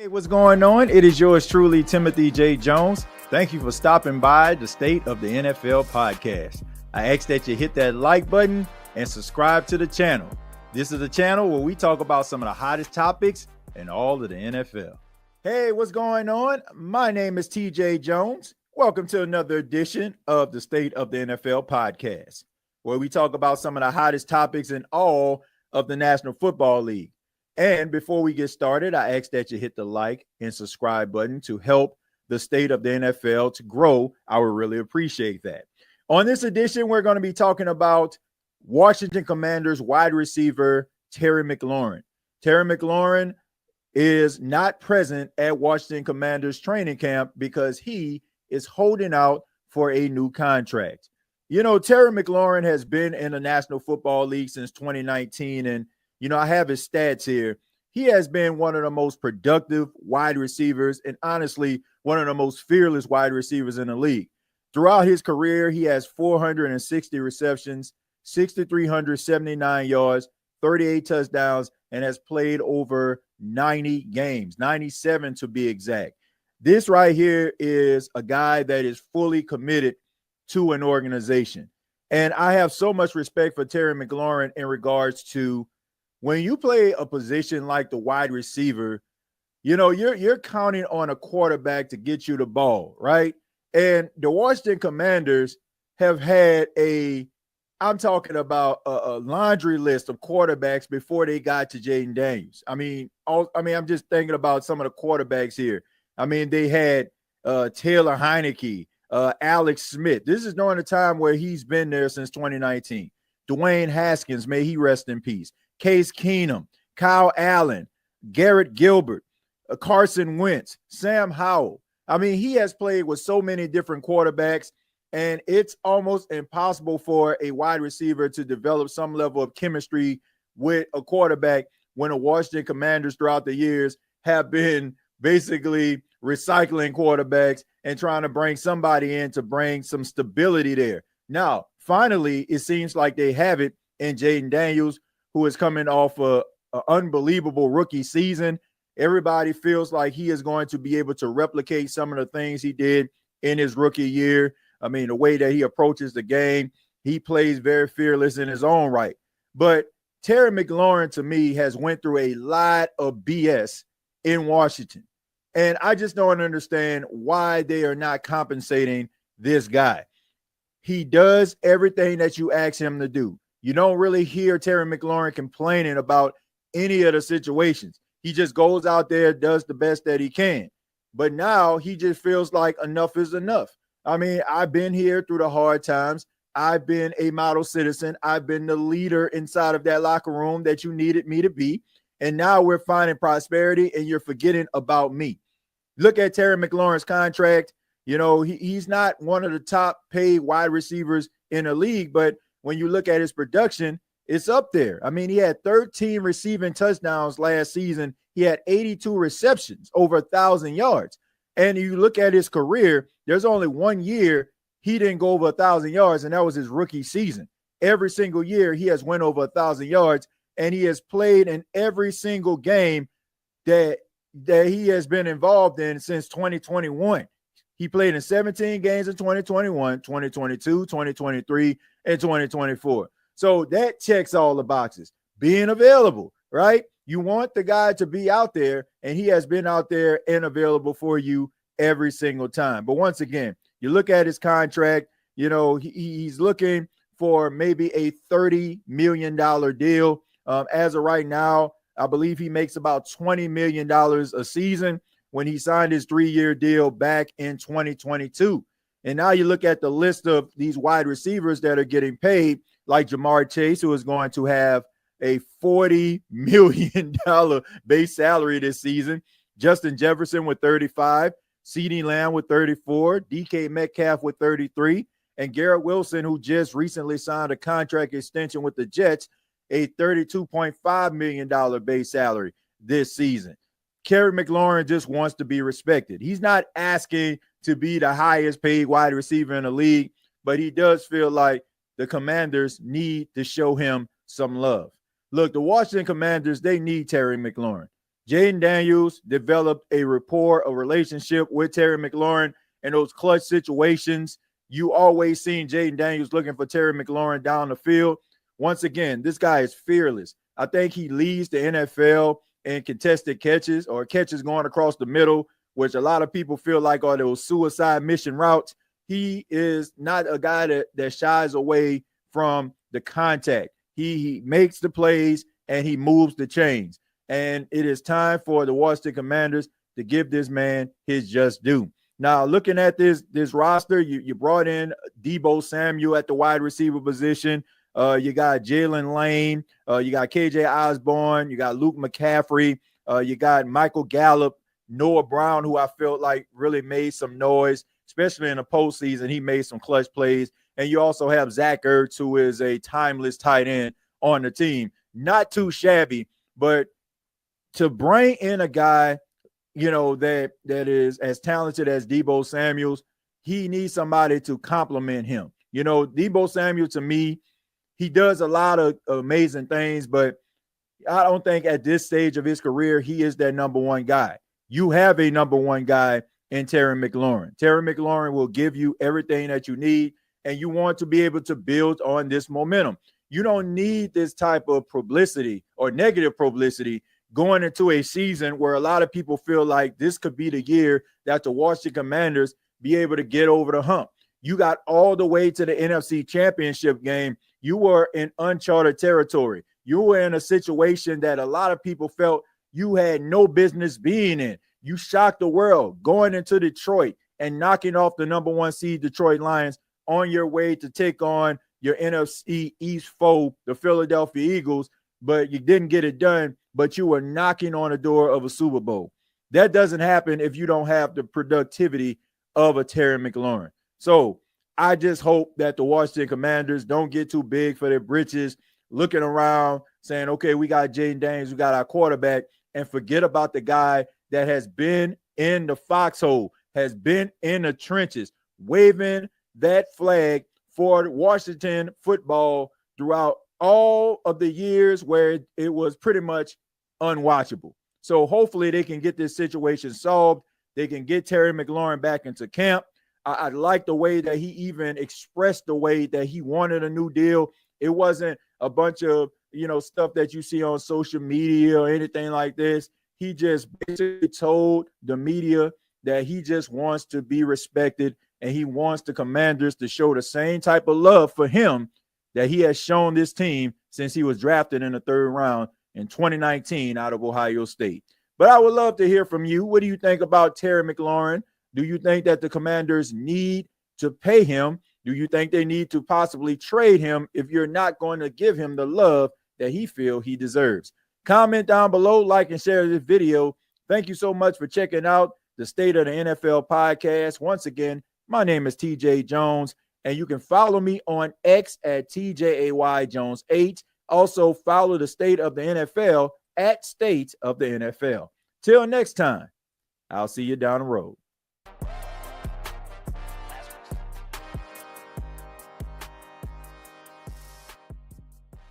Hey, what's going on? It is yours truly, Timothy J. Jones. Thank you for stopping by the State of the NFL podcast. I ask that you hit that like button and subscribe to the channel. This is a channel where we talk about some of the hottest topics in all of the NFL. Hey, what's going on? My name is TJ Jones. Welcome to another edition of the State of the NFL podcast, where we talk about some of the hottest topics in all of the National Football League. And before we get started, I ask that you hit the like and subscribe button to help the State of the NFL to grow. I would really appreciate that. On this edition, we're going to be talking about Washington Commanders wide receiver Terry McLaurin. Terry McLaurin is not present at Washington Commanders training camp because he is holding out for a new contract. You know, Terry McLaurin has been in the National Football League since 2019, and I have his stats here. He has been one of the most productive wide receivers and honestly, one of the most fearless wide receivers in the league. Throughout his career, he has 460 receptions, 6,379 yards, 38 touchdowns, and has played over 90 games, 97 to be exact. This right here is a guy that is fully committed to an organization. And I have so much respect for Terry McLaurin in regards to when you play a position like the wide receiver, you're counting on a quarterback to get you the ball, right? And the Washington Commanders have had I'm talking about a laundry list of quarterbacks before they got to Jayden Daniels. I'm just thinking about some of the quarterbacks here. They had Taylor Heineke, Alex Smith. This is during the time where he's been there since 2019. Dwayne Haskins, may he rest in peace. Case Keenum, Kyle Allen, Garrett Gilbert, Carson Wentz, Sam Howell. He has played with so many different quarterbacks, and it's almost impossible for a wide receiver to develop some level of chemistry with a quarterback when the Washington Commanders throughout the years have been basically recycling quarterbacks and trying to bring somebody in to bring some stability there. Now, finally, it seems like they have it in Jayden Daniels, who is coming off an unbelievable rookie season. Everybody feels like he is going to be able to replicate some of the things he did in his rookie year. The way that he approaches the game, he plays very fearless in his own right. But Terry McLaurin, to me, has went through a lot of BS in Washington. And I just don't understand why they are not compensating this guy. He does everything that you ask him to do. You don't really hear Terry McLaurin complaining about any of the situations. He just goes out there, does the best that he can. But now he just feels like enough is enough. I've been here through the hard times. I've been a model citizen. I've been the leader inside of that locker room that you needed me to be. And now we're finding prosperity and you're forgetting about me. Look at Terry McLaurin's contract. He's not one of the top paid wide receivers in the league, but when you look at his production, it's up there. He had 13 receiving touchdowns last season. He had 82 receptions, over 1,000 yards. And you look at his career, there's only 1 year he didn't go over 1,000 yards, and that was his rookie season. Every single year he has went over 1,000 yards, and he has played in every single game that he has been involved in since 2021. He played in 17 games in 2021, 2022, 2023, and 2024. So that checks all the boxes. Being available, right? You want the guy to be out there, and he has been out there and available for you every single time. But once again, you look at his contract, he's looking for maybe a $30 million deal. As of right now, I believe he makes about $20 million a season when he signed his 3-year deal back in 2022. And now you look at the list of these wide receivers that are getting paid, like Jamar Chase, who is going to have a $40 million base salary this season. Justin Jefferson with 35, CeeDee Lamb with 34, DK Metcalf with 33, and Garrett Wilson, who just recently signed a contract extension with the Jets, a $32.5 million base salary this season. Terry McLaurin just wants to be respected. He's not asking to be the highest paid wide receiver in the league, but he does feel like the Commanders need to show him some love. Look, the Washington Commanders, they need Terry McLaurin. Jayden Daniels developed a rapport, a relationship with Terry McLaurin in those clutch situations. You always seen Jayden Daniels looking for Terry McLaurin down the field. Once again, this guy is fearless. I think he leads the NFL in contested catches or catches going across the middle, which a lot of people feel like are those suicide mission routes. He is not a guy that shies away from the contact. He makes the plays and he moves the chains. And it is time for the Washington Commanders to give this man his just due. Now, looking at this roster, you brought in Deebo Samuel at the wide receiver position. You got Jalen Lane. You got KJ Osborne. You got Luke McCaffrey. You got Michael Gallup, Noah Brown, who I felt like really made some noise, especially in the postseason. He made some clutch plays. And you also have Zach Ertz, who is a timeless tight end on the team. Not too shabby, but to bring in a guy, that is as talented as Deebo Samuels, he needs somebody to complement him. Deebo Samuel, to me, he does a lot of amazing things, but I don't think at this stage of his career, he is that number one guy. You have a number one guy in Terry McLaurin. Terry McLaurin will give you everything that you need, and you want to be able to build on this momentum. You don't need this type of publicity or negative publicity going into a season where a lot of people feel like this could be the year that the Washington Commanders be able to get over the hump. You got all the way to the NFC Championship game. You were in uncharted territory. You were in a situation that a lot of people felt you had no business being in. You shocked the world going into Detroit and knocking off the number one seed Detroit Lions on your way to take on your NFC East foe, the Philadelphia Eagles, but you didn't get it done, but you were knocking on the door of a Super Bowl. That doesn't happen if you don't have the productivity of a Terry McLaurin. So I just hope that the Washington Commanders don't get too big for their britches, looking around saying, okay, we got Jayden Daniels, we got our quarterback, and forget about the guy that has been in the foxhole, has been in the trenches, waving that flag for Washington football throughout all of the years where it was pretty much unwatchable. So hopefully they can get this situation solved. They can get Terry McLaurin back into camp. I like the way that he even expressed the way that he wanted a new deal. It wasn't a bunch of, stuff that you see on social media or anything like this. He just basically told the media that he just wants to be respected and he wants the Commanders to show the same type of love for him that he has shown this team since he was drafted in the third round in 2019 out of Ohio State. But I would love to hear from you. What do you think about Terry McLaurin? Do you think that the Commanders need to pay him? Do you think they need to possibly trade him if you're not going to give him the love that he feels he deserves? Comment down below, like and share this video. Thank you so much for checking out the State of the NFL podcast. Once again, my name is TJ Jones, and you can follow me on X at TJAY Jones 8. Also, follow the State of the NFL at State of the NFL. Till next time, I'll see you down the road.